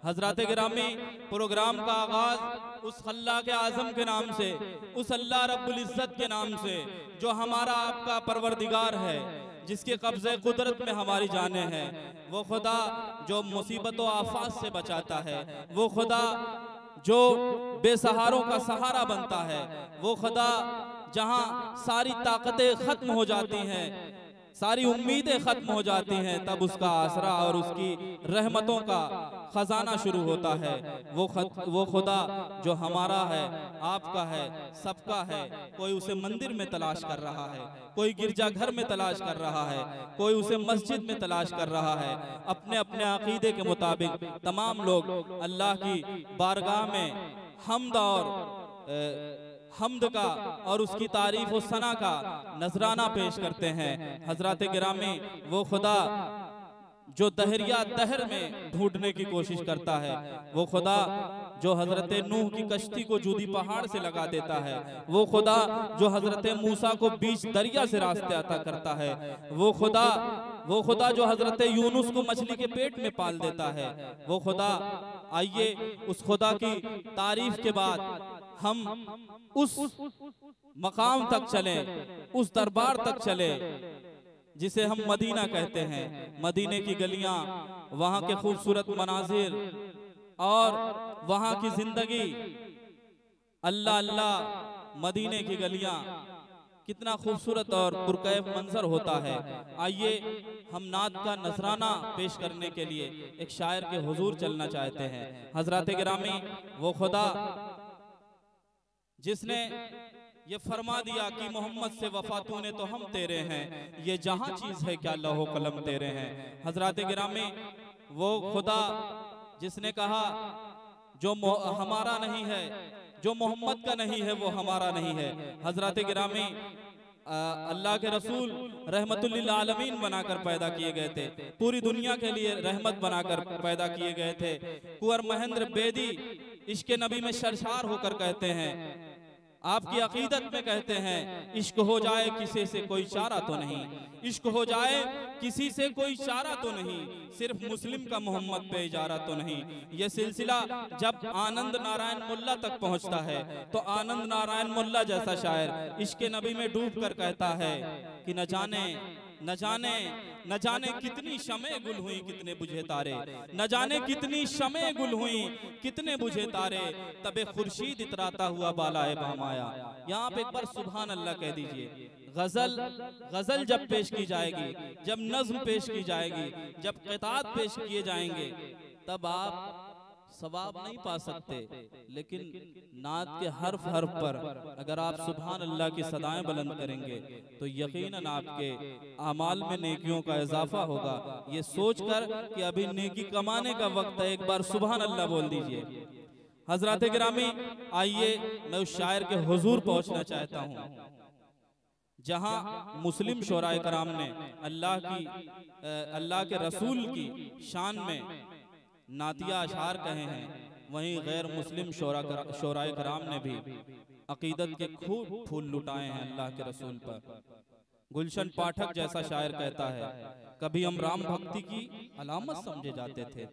हजरत गिरामी प्रोग्राम का आगाज उस अल्लाह के आज़म के नाम से, उस अल्लाह रब्बुल इज़्ज़त के नाम से जो हमारा आपका परवरदिगार है, जिसके कब्ज़े कुदरत में हमारी जानें हैं, वो खुदा जो मुसीबत व आफात से बचाता है, वो खुदा जो बेसहारों का सहारा बनता है, वो खुदा जहां सारी ताकतें खत्म हो जाती हैं, सारी उम्मीदें खत्म हो जाती हैं, तब उसका आसरा और उसकी रहमतों का खजाना शुरू होता है। वो खुदा जो हमारा है, आपका है, सबका है। कोई उसे मंदिर में तलाश कर रहा है, कोई गिरजाघर में तलाश कर रहा है, कोई उसे मस्जिद में तलाश कर रहा है। अपने अपने अकीदे के मुताबिक तमाम लोग अल्लाह की बारगाह में हम्द और हम्द का और उसकी तारीफ व सना का नजराना पेश करते हैं। हजरत गिरामी वो खुदा जो दहरिया दहर में ढूंढने की कोशिश करता है, वो खुदा जो हजरत नूह की कश्ती को जूदी पहाड़ से लगा देता है, वो खुदा जो हजरत मूसा को बीच दरिया से रास्ते अता करता है, वो खुदा जो हजरत यूनुस को मछली के पेट में पाल देता है, वो खुदा। आइए उस खुदा की तारीफ के बाद हम उस मकाम तक चलें, उस दरबार तक चलें जिसे हम मदीना कहते हैं। मदीने की गलियां, वहां के खूबसूरत मनाजिर और वहां की जिंदगी, अल्लाह अल्लाह, मदीने की गलियां कितना खूबसूरत और पुरकैफ मंजर होता है। आइए हम नात का नजराना पेश करने के लिए एक शायर के हुजूर चलना चाहते हैं। हजरत गिरामी वो खुदा जिसने ये फरमा दिया कि मोहम्मद से वफा तूने तो हम तेरे हैं, ये जहां चीज है क्या लौहो कलम तेरे हैं। हजरत गिरामी वो खुदा जिसने कहा जो हमारा नहीं है, जो मोहम्मद का नहीं है, वो हमारा नहीं है। हजरत गिरामी अल्लाह के रसूल रहमतुल लिल आलमीन बनाकर पैदा किए गए थे, पूरी दुनिया के लिए रहमत बनाकर पैदा किए गए थे। कुंवर महेंद्र बेदी इश्क नबी में शर्शार होकर कहते हैं, आपकी अकीदत में कहते हैं, इश्क हो जाए किसी से कोई चारा तो नहीं, इश्क हो जाए किसी से कोई चारा तो नहीं, सिर्फ मुस्लिम का मोहम्मद पे इजारा तो नहीं। ये सिलसिला जब आनंद नारायण मुल्ला तक पहुंचता है तो आनंद नारायण मुल्ला जैसा शायर इश्क नबी में डूब कर कहता है कि न जाने न जाने न जाने कितनी शमे गुल हुई कितने बुझे तारे, न जाने कितनी शमे गुल हुई कितने बुझे तारे, तबे खुर्शीद इतराता हुआ बालाए बामाया। यहाँ पे एक बार सुभान अल्लाह कह दीजिए। गजल जब पेश की जाएगी, जब नज्म पेश की जाएगी, जब क़ितात पेश किए जाएंगे, तब आप सवाब नहीं पा सकते, लेकिन नात के हर्फ हर्फ पर अगर आप सुभान अल्लाह की सदाएं बुलंद करेंगे तो यकीनन आपके आमाल में नेकियों का इजाफा होगा। ये सोचकर कि अभी नेकी कमाने का वक्त है, एक बार सुभान अल्लाह बोल दीजिए। हजरत गिरामी आइए मैं उस शायर के हुजूर पहुंचना चाहता हूं जहां मुस्लिम शोराए कराम ने अल्लाह के रसूल की शान में नातिया अशार कहे हैं, वहीं गैर मुस्लिम शोराए कराम ने भी अकीदत के खूब फूल लुटाए हैं अल्लाह के रसूल पर। गुलशन पाठक जैसा शायर कहता है, कभी हम राम भक्ति की अलामत समझे जाते थे,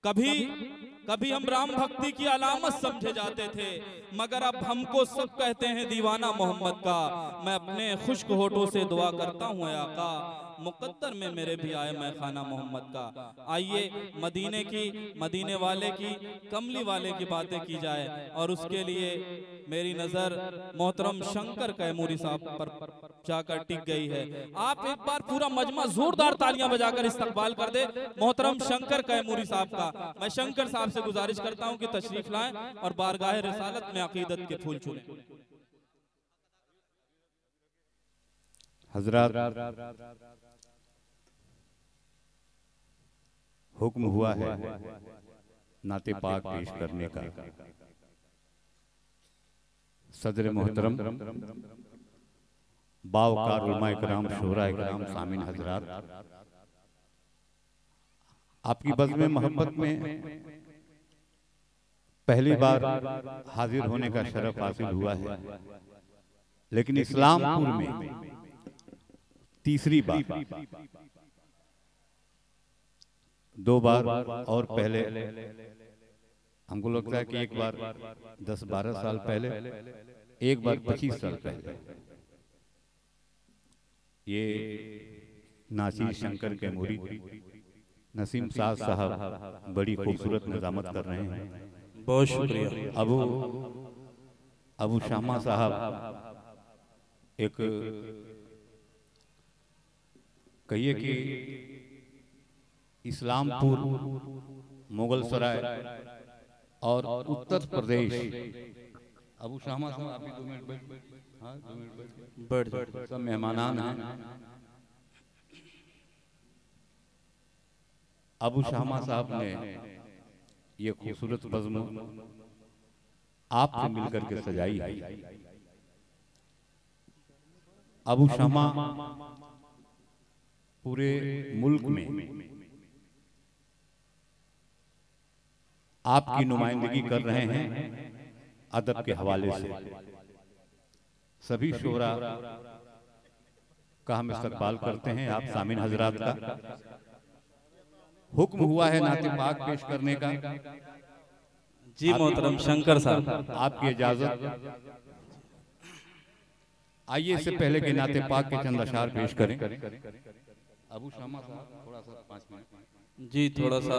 कभी हम राम भक्ति की अलामत समझे जाते थे, मगर अब हमको सब कहते हैं दीवाना मोहम्मद का। मैं अपने खुश्क होठों से दुआ करता हूँ आका, मुकद्दर में मेरे भी आए मैं खाना मोहम्मद का। आइए मदीने वाले की, कमली वाले की बातें की जाए, और उसके लिए मेरी नजर मोहतरम शंकर कैमूरी साहब पर जाकर टिक गई है। आप एक बार पूरा मजमा जोरदार तालियां बजाकर इस्तकबाल कर दे मोहतरम शंकर कैमूरी साहब का। मैं शंकर साहब से गुजारिश करता हूं कि तशरीफ लाएं और बारगाह रिसालत में अकीदत के फूल चुनें। हजरत हुक्म हुआ है नाते पाक पेश करने का। सदर मोहतरम बावकार उलमा इकराम, शोरा इकराम, सामिन हजरात, आपकी बज़्म मोहब्बत में पहली बार हाजिर होने का शरफ हासिल हुआ है, लेकिन इस्लामपुर में तीसरी बार 2 बार और पहले हमको लगता है कि एक बार 10-12 साल पहले, एक बार 25 साल पहले ये नासिर शंकर के मुरीद नसीम साहब बड़ी खूबसूरत निजामत कर रहे हैं। बहुत शुक्रिया। अबू शामा साहब एक कहिए कि इस्लामपुर, मुगल सराय और उत्तर प्रदेश। अबू शामा साहब आप भी 2 मिनट बैठ, सब मेहमानान हैं। अबू शामा साहब ने ये खूबसूरत बज़्म आपसे मिलकर के सजाई है। अबू शामा पूरे मुल्क में आपकी नुमाइंदगी कर रहे हैं अदब के हवाले से। सभी शोरा का हम इस्तकबाल करते हैं। आप सामिन हजरात का हुक्म हुआ है नाते पाक पेश करने का। जी मोहतरम शंकर साहब, आपकी इजाजत। आइए इससे पहले कि नाते पाक के चंद अशार पेश करें। अबू शामा साहब थोड़ा सा 5 मिनट जी, थोड़ा सा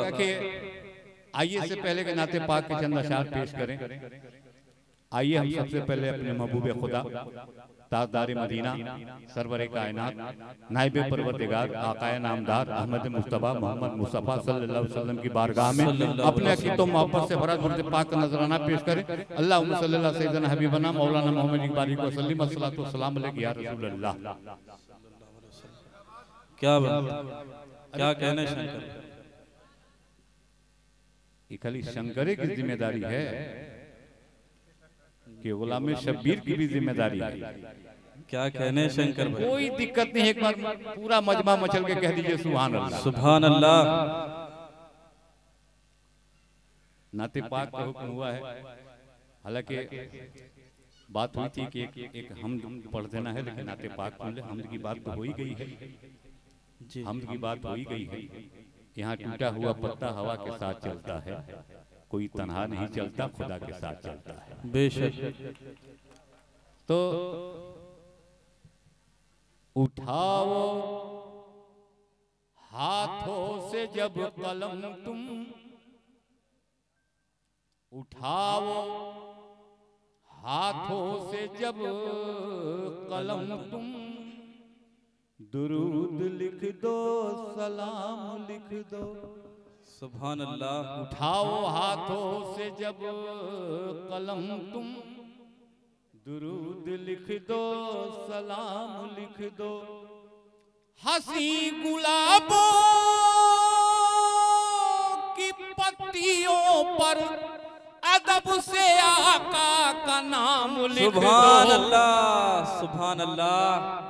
आइए इससे पहले के नाते पाक के चंद अशार पेश करें। आइए हम सबसे पहले अपने महबूब खुदा ताजदार मदीना सरवर कायनात नाइब परवरदिगार आकाए नामदार अहमद मुस्तफा मोहम्मद मुस्तफा सल्लल्लाहु अलैहि वसल्लम की बारगाह में अपने अकीदत और मोहब्बत से भरा दुरूद पाक का नजराना पेश करें। अल्लाहुम्मा सल्ली अला सय्यिदना हबीबना मौलाना मोहम्मद इकबाल को सल्लम अस्सलातु वस्सलाम अलैका या रसूल अल्लाह। क्या कहने शंकर, ये खाली शंकरे की जिम्मेदारी है कि गुलाम शब्बीर की भी जिम्मेदारी है। क्या कहने शंकर भाई, कोई दिक्कत नहीं, एक बार पूरा मजमा मचल के कह दीजिए सुभान अल्लाह। सुभान अल्लाह। नाते पाक का हुक्म हुआ है। हालांकि बात हुई थी कि एक हमद पढ़ देना है, लेकिन नाते पाक सुन ले। हमद की बात तो हो ही गई है, हमद की बात हो ही गई है। यहाँ टूटा हुआ पत्ता हवा के साथ चलता है, कोई तन्हा नहीं चलता, खुदा के साथ चलता है। बेशक। तो उठाओ हाथों से जब कलम तुम, उठाओ हाथों से जब कलम तुम, दुरूद लिख दो सलाम लिख दो। सुभान अल्लाह। उठाओ हाथों से जब कलम तुम, दुरूद लिख दो सलाम लिख दो। हंसी गुलाबों की पत्तियों पर अदब से आका का नाम लिख दो। सुभान अल्लाह, सुभान अल्लाह।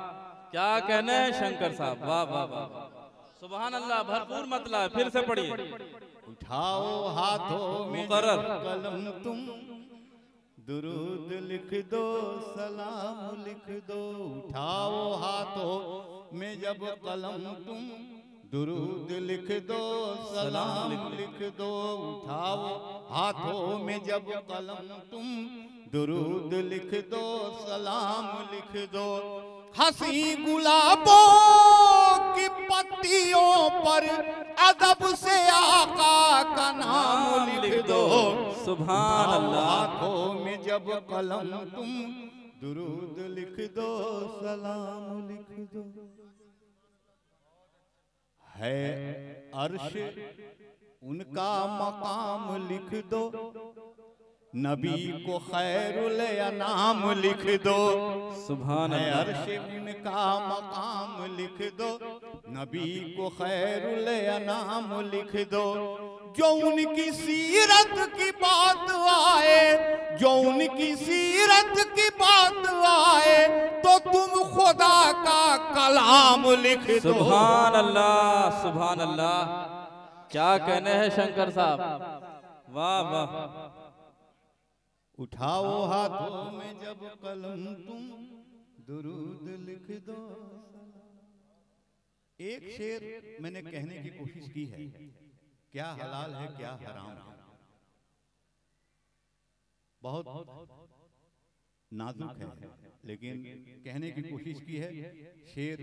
क्या कहने हैं शंकर साहब, वाह वाह वाह, सुभान अल्लाह। भरपूर मतलब है, फिर से पढ़िए। उठाओ हाथों में मुकर्रर कलम तुम, दुरूद लिख दो सलाम लिख दो। उठाओ हाथों में जब कलम तुम, दुरूद लिख दो सलाम लिख दो। उठाओ हाथों में जब कलम तुम, दुरूद लिख दो सलाम लिख दो। हंसी गुलाबों की पत्तियों पर अदब से आका का नाम लिख दो। सुभान अल्लाह। हाथों में जब कलम तुम, दुरूद लिख दो सलाम लिख दो। है अर्श उनका मकाम लिख दो, नबी को खैरुल अनाम लिख दो। सुभान है अल्लाह। अर्श उनका मकाम लिख दो, नबी को खैरुल अनाम लिख दो। जो उनकी सीरत की बात आए, जो उनकी सीरत की बात आए, तो तुम खुदा का कलाम लिख दो। सुभान अल्लाह, सुभान अल्लाह। क्या कहने हैं शंकर साहब, वाह वाह। उठाओ हाथों में जब कलम तुम, दुरूद लिख दो। एक शेर मैंने कहने की कोशिश की है क्या हलाल है क्या हराम है, बहुत नाजुक है, लेकिन कहने की कोशिश की है। शेर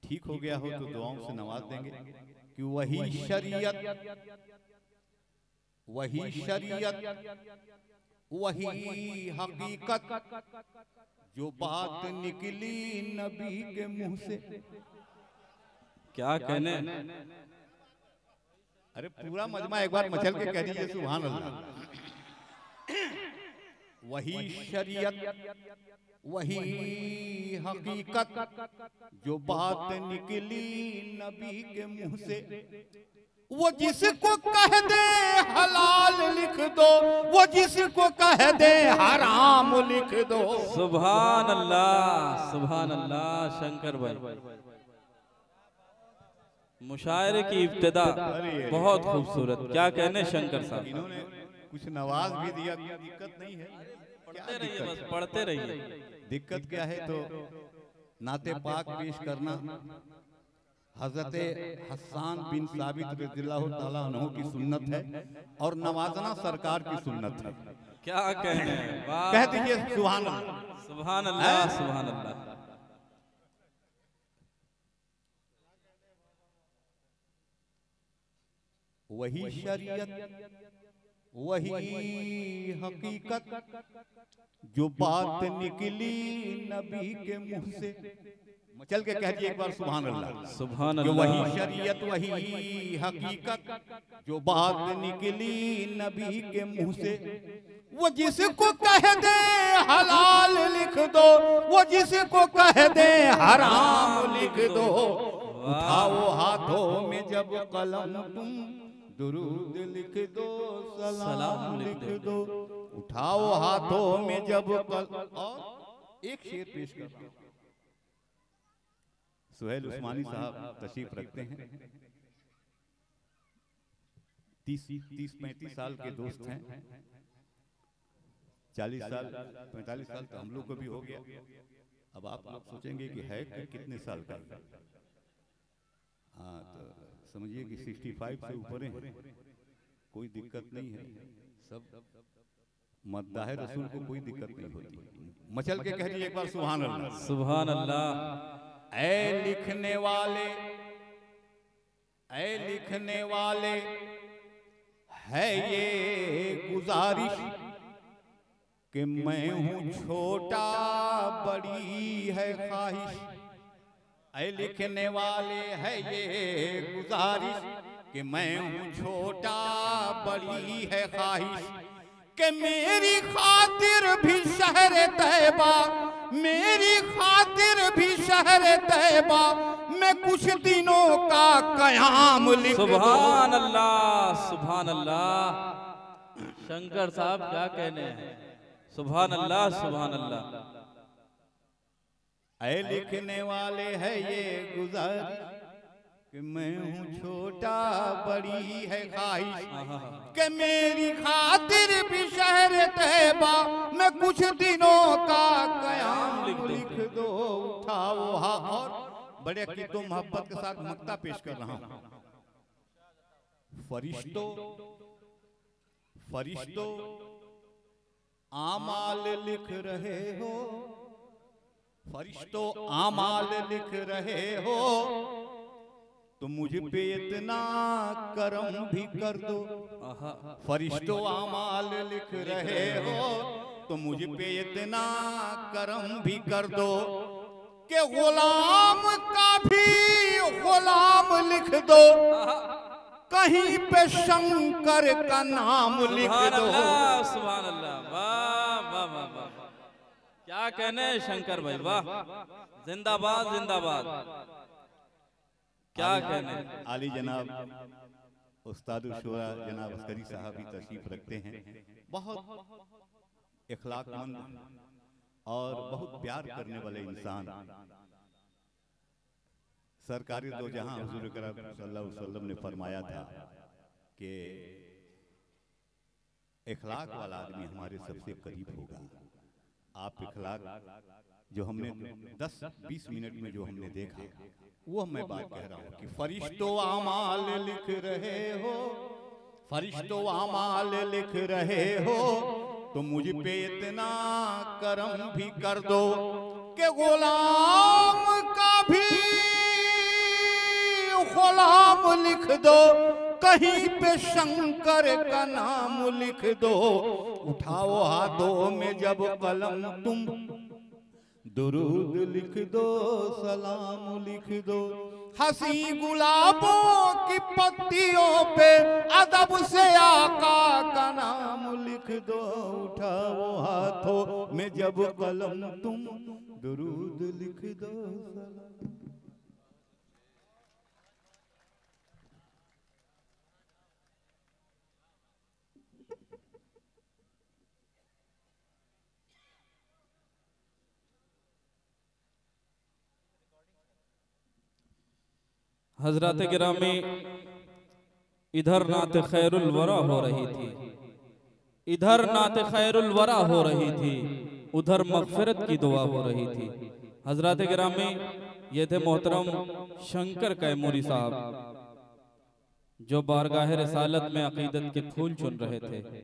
ठीक हो गया हो तो दुआओं से नवाज देंगे कि वही शरीयत वही हकीकत जो बात निकली नबी के मुंह से। क्या कहने। अरे पूरा मजमा एक बार मचल के कह दीजिए सुभान अल्लाह। वही शरीयत वही हकीकत जो बात निकली नबी के मुंह से, वो जिसको कह दे हलाल लिख दो, वो जिसको कह दे हराम लिख दो। सुभान अल्लाह सुभान अल्लाह। शंकर भाई मुशायरे की इब्तिदा बहुत खूबसूरत। क्या कहने शंकर साहब। इन्होंने कुछ नवाज भी दिया, दिक्कत नहीं है, पढ़ते रहिए बस पढ़ते रहिए। दिक्कत क्या है तो नाते पाक पेश करना हजरत हसन बिन साबित रज़ियल्लाहु ताला अन्हु की सुन्नत है और नवाजना सरकार की सुन्नत है। क्या कहने। कह दीजिए सुभान अल्लाह सुभान अल्लाह सुभान अल्लाह। वही शरीयत वही हकीकत जो बात निकली नबी के मुंह से। चल के कह दिए एक बार सुभान अल्लाह सुभान जो अल्लाह। वही शरीयत वही हकीकत जो बात निकली नबी के मुंह से, वो जिसको कह दे हलाल लिख दो, वो जिसको कह दे हराम लिख दो। उठाओ हाथों में जब कलम तुम दुरूद लिख दो सलाम लिख दो। उठाओ हाथों में जब और एक शेर पेश करता हूं। सुहेल उस्मानी साहब तशरीफ रखते हैं, 30-35 साल के दोस्त हैं। 40 साल 45 साल तो हम लोग को भी हो गया। अब आप लोग सोचेंगे कि है कि कितने साल का। हाँ तो समझिए कि 65 से ऊपर है, कोई दिक्कत नहीं है। सब मद्दाह रसूल को कोई दिक्कत नहीं होती। मचल के कह दिए एक बार सुभान अल्लाह सुभान अल्लाह। ऐ लिखने वाले है ये गुजारिश कि मैं हूँ छोटा बड़ी है ख्वाहिश। ऐ लिखने वाले है ये गुजारिश कि मैं हूँ छोटा बड़ी है ख्वाहिश, कि मेरी खातिर भी शहर तैबा, मेरी खातिर भी शहर तैबा मैं कुछ दिनों का कयाम लिख दूं। सुभान अल्लाह सुभान अल्लाह। शंकर साहब क्या कहने हैं। सुभान अल्लाह सुभान अल्लाह। ऐ लिखने वाले है ये गुजारिश कि मैं हूँ छोटा बड़ी है ख्वाहिश, कि मेरी खातिर भी शहर तैबा मैं कुछ दिनों का कयाम लिख दो। उठाओ हाँ। और बड़े अकीदो मोहब्बत के साथ मक्ता पेश कर रहा हूँ। फरिश्तों आमाल लिख रहे हो, फरिश्तों आमाल लिख रहे हो, तो मुझ पे इतना करम भी कर दो। फरिश्तों आमाल लिख रहे हो तो मुझ पे इतना करम भी कर दो, कि गुलाम का भी गुलाम लिख दो, कहीं पे शंकर का नाम लिख दो। सुभान अल्लाह। वाह वाह वाह वाह। क्या कहने शंकर भाई। वाह जिंदाबाद जिंदाबाद। क्या कहने। आली जनाब उस्ताद शुरा जनाब अस्करी साहब भी तशरीफ रखते हैं। बहुत इखलाकमंद और बहुत प्यार करने वाले इंसान। सरकारी दो जहां हुजूर अकरम सल्लल्लाहु अलैहि वसल्लम ने फरमाया था कि इखलाक वाला आदमी हमारे सबसे करीब होगा। आप इखलाक जो हमने 10-20 मिनट में जो हमने देखा, वो मैं बात कह रहा हूँ कि फरिश्तों आमाल लिख रहे हो, फरिश्तों आमाल लिख रहे हो, तो मुझ पे इतना करम भी कर दो कि गुलाम का भी गुलाम लिख दो, कहीं पे शंकर का नाम लिख दो। उठाओ हाथों में जब कलम तुम, दुरूद लिख दो, सलाम लिख दो। हंसी गुलाबों की पत्तियों पे अदब से आका का नाम लिख दो। उठाओ हाथों में जब कलम तुम, दुरूद लिख दो, सलाम। हजरत गिरामी, इधर नात खैरुल वरा हो रही थी, इधर नात खैरुल वरा हो रही थी, उधर मगफिरत की दुआ हो रही थी। हजरत गिरामी, ये थे मोहतरम शंकर कैमूरी साहब, जो बारगाह रिसालत में अकीदत के फूल चुन रहे थे।